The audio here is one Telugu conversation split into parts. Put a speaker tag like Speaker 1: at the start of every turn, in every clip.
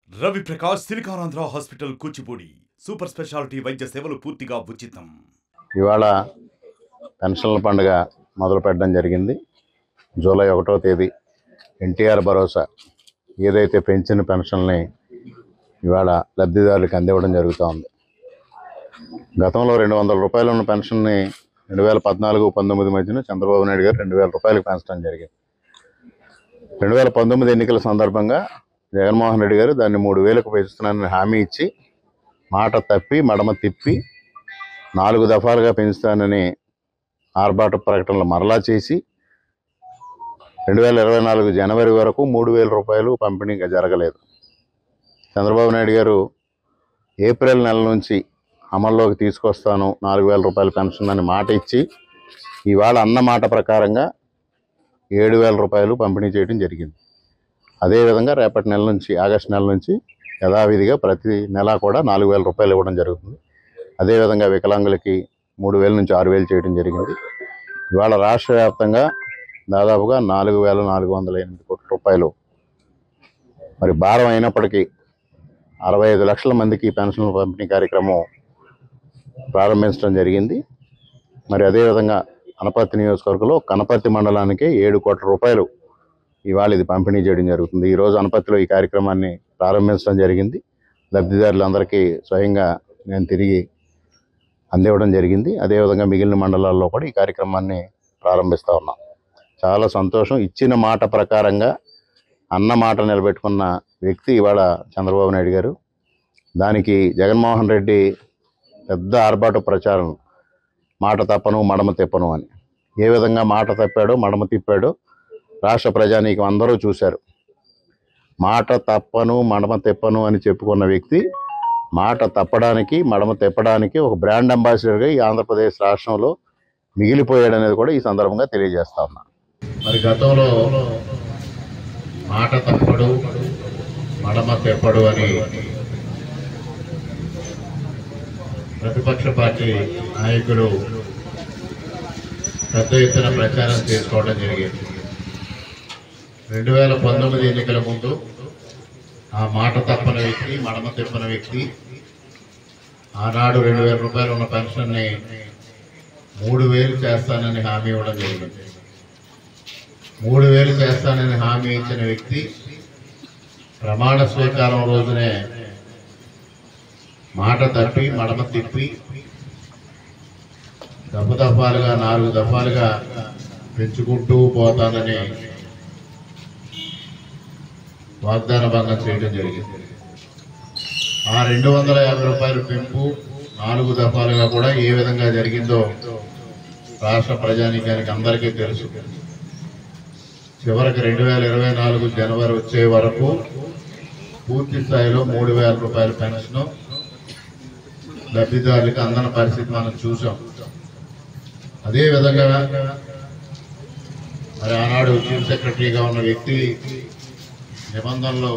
Speaker 1: Ravi Prakash Siliconandhra hospital Kuchipudi super speciality వైద్య సేవలు పూర్తిగా ఉచితం.
Speaker 2: ఇవాళ పెన్షన్ల పండుగ మొదలు పెట్టడం జరిగింది. జూలై 1వ తేదీ ఎన్టీఆర్ భరోసా ఏదైతే పెంచిన పెన్షన్ని ఇవాళ లబ్ధిదారులకు అందివ్వడం జరుగుతూ ఉంది. గతంలో 200 రూపాయలు ఉన్న పెన్షన్ని 2014-19 మధ్యన చంద్రబాబు నాయుడు గారు 2000 రూపాయలకు పెంచడం జరిగింది. 2019 ఎన్నికల సందర్భంగా జగన్మోహన్ రెడ్డి గారు దాన్ని 3000కు పెంచుతున్నానని హామీ ఇచ్చి మాట తప్పి మడమ తిప్పి 4 దఫాలుగా పెంచుతానని ఆర్భాట ప్రకటనలు మరలా చేసి 2024 జనవరి వరకు 3000 రూపాయలు పంపిణీ జరగలేదు. చంద్రబాబు నాయుడు గారు ఏప్రిల్ నెల నుంచి అమల్లోకి తీసుకొస్తాను 4000 రూపాయల పెన్షన్ అని మాట ఇచ్చి ఇవాళ అన్న మాట ప్రకారంగా 7000 రూపాయలు పంపిణీ చేయడం జరిగింది. అదేవిధంగా రేపటి నెల నుంచి ఆగస్టు నెల నుంచి యథావిధిగా ప్రతి నెల కూడా 4000 రూపాయలు ఇవ్వడం జరుగుతుంది. అదేవిధంగా వికలాంగులకి 3000 నుంచి 6000 చేయడం జరిగింది. ఇవాళ రాష్ట్ర వ్యాప్తంగా దాదాపుగా 4408 కోట్ల రూపాయలు మరి భారం అయినప్పటికీ 65 లక్షల మందికి పెన్షన్ల పంపిణీ కార్యక్రమం ప్రారంభించడం జరిగింది. మరి అదేవిధంగా అనపర్తి నియోజకవర్గంలో కనపర్తి మండలానికి 7 కోట్ల రూపాయలు ఇవాళ ఇది పంపిణీ చేయడం జరుగుతుంది. ఈరోజు అనపర్తిలో ఈ కార్యక్రమాన్ని ప్రారంభించడం జరిగింది. లబ్ధిదారులందరికీ స్వయంగా నేను తిరిగి అందివ్వడం జరిగింది. అదేవిధంగా మిగిలిన మండలాల్లో కూడా ఈ కార్యక్రమాన్ని ప్రారంభిస్తూ ఉన్నాం. చాలా సంతోషం. ఇచ్చిన మాట ప్రకారంగా అన్న మాట నిలబెట్టుకున్న వ్యక్తి ఇవాళ చంద్రబాబు నాయుడు గారు. దానికి జగన్మోహన్ రెడ్డి పెద్ద ఆర్భాట ప్రచారం మాట తప్పను మడమ తిప్పను అని. ఏ విధంగా మాట తప్పాడో మడమ తిప్పాడో రాష్ట్ర ప్రజానీకం అందరూ చూశారు. మాట తప్పను మడమ తిప్పను అని చెప్పుకున్న వ్యక్తి మాట తప్పడానికి మడమ తిప్పడానికి ఒక బ్రాండ్ అంబాసిడర్గా ఈ ఆంధ్రప్రదేశ్ రాష్ట్రంలో మిగిలిపోయాడనేది కూడా ఈ సందర్భంగా తెలియజేస్తా ఉన్నా.
Speaker 3: మరి గతంలో మాట తప్పడు మడమ తెప్పడు అని ప్రతిపక్ష పార్టీ నాయకులు పెద్ద ఎత్తున ప్రచారం చేసుకోవడం జరిగింది. 2019 ఎన్నికల ముందు ఆ మాట తప్పని వ్యక్తి మడమ తిప్పని వ్యక్తి ఆనాడు 2000 రూపాయలు ఉన్న పెన్షన్ని 3000 చేస్తానని హామీ ఇవ్వడం జరిగింది. 3000 చేస్తానని హామీ ఇచ్చిన వ్యక్తి ప్రమాణ స్వీకారం రోజునే మాట తప్పి మడమ తిప్పి దఫాలుగా 4 దఫాలుగా పెంచుకుంటూ పోతానని వాగ్దాన భంగం చేయడం జరిగింది. ఆ 250 రూపాయల పెంపు 4 దఫాలుగా కూడా ఏ విధంగా జరిగిందో రాష్ట్ర ప్రజానీకానికి అందరికీ తెలుసు. చివరికి 2024 జనవరి వచ్చే వరకు పూర్తి స్థాయిలో 3000 రూపాయల పెన్షన్ లబ్ధిదారులకు అందని పరిస్థితి మనం చూసాం. అదేవిధంగా మరి ఆనాడు చీఫ్ సెక్రటరీగా ఉన్న వ్యక్తి నిబంధనలు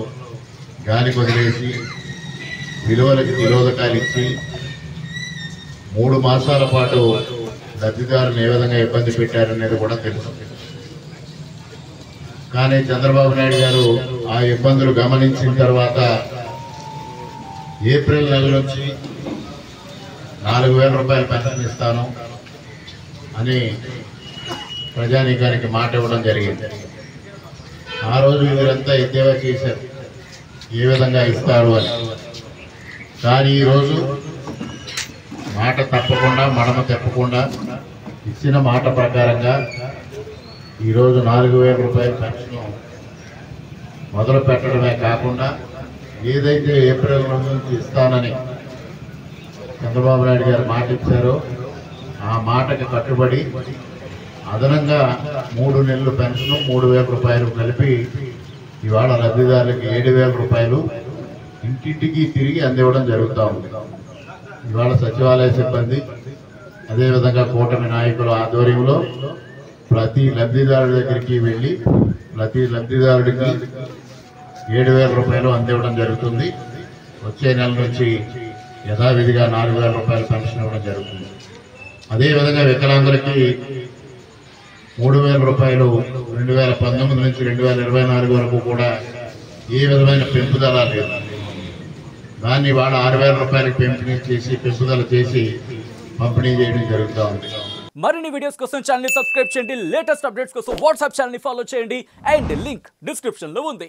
Speaker 3: గాలి వదిలేసి విలువలకు నిరోధకాలు ఇచ్చి 3 మాసాల పాటు లబ్ధిదారులను ఏ విధంగా ఇబ్బంది పెట్టారనేది కూడా తెలుసు. కానీ చంద్రబాబు నాయుడు గారు ఆ ఇబ్బందులు గమనించిన తర్వాత ఏప్రిల్ నెల నుంచి 4000 రూపాయల పెన్షన్ ఇస్తాను అని ప్రజానీకానికి మాట ఇవ్వడం జరిగింది. ఆ రోజు వీరంతా ఎద్దేవా చేశారు ఏ విధంగా ఇస్తారు అని. కానీ ఈరోజు మాట తప్పకుండా మడమ తెప్పకుండా ఇచ్చిన మాట ప్రకారంగా ఈరోజు 4000 రూపాయల పెన్షన్ మొదలు పెట్టడమే కాకుండా ఏదైతే ఏప్రిల్ నుంచి ఇస్తానని చంద్రబాబు నాయుడు గారు మాట ఇచ్చారో ఆ మాటకి కట్టుబడి అదనంగా 3 నెలలు పెన్షన్ 3000 రూపాయలు కలిపి ఇవాళ లబ్ధిదారులకి 7000 రూపాయలు ఇంటింటికి తిరిగి అందివ్వడం జరుగుతూ ఉంది. ఇవాళ సచివాలయ సిబ్బంది అదేవిధంగా కూటమి నాయకుల ఆధ్వర్యంలో ప్రతి లబ్ధిదారుడి దగ్గరికి వెళ్ళి ప్రతి లబ్ధిదారుడికి 7000 రూపాయలు అందివ్వడం జరుగుతుంది. వచ్చే నెల నుంచి యథావిధిగా 4000 రూపాయల పెన్షన్ ఇవ్వడం జరుగుతుంది. అదేవిధంగా వికలాంగులకి 3000 రూపాయలు 2019 నుంచి 2024 వరకు కూడా ఏ విధమైన పెంపుదల లేదు. దాన్ని ఇవాళ 6,000 రూపాయలకు పెంపుదల చేసి పంపిణీ చేయడం జరుగుతూ ఉంది.
Speaker 4: మరిన్ని వీడియోస్ కోసం ఛానల్ ని సబ్స్క్రైబ్ చేయండి. లేటెస్ట్ అప్డేట్స్ కోసం వాట్సాప్ ఛానల్ ని ఫాలో చేయండి. అండ్ లింక్ డిస్క్రిప్షన్ లో ఉంది.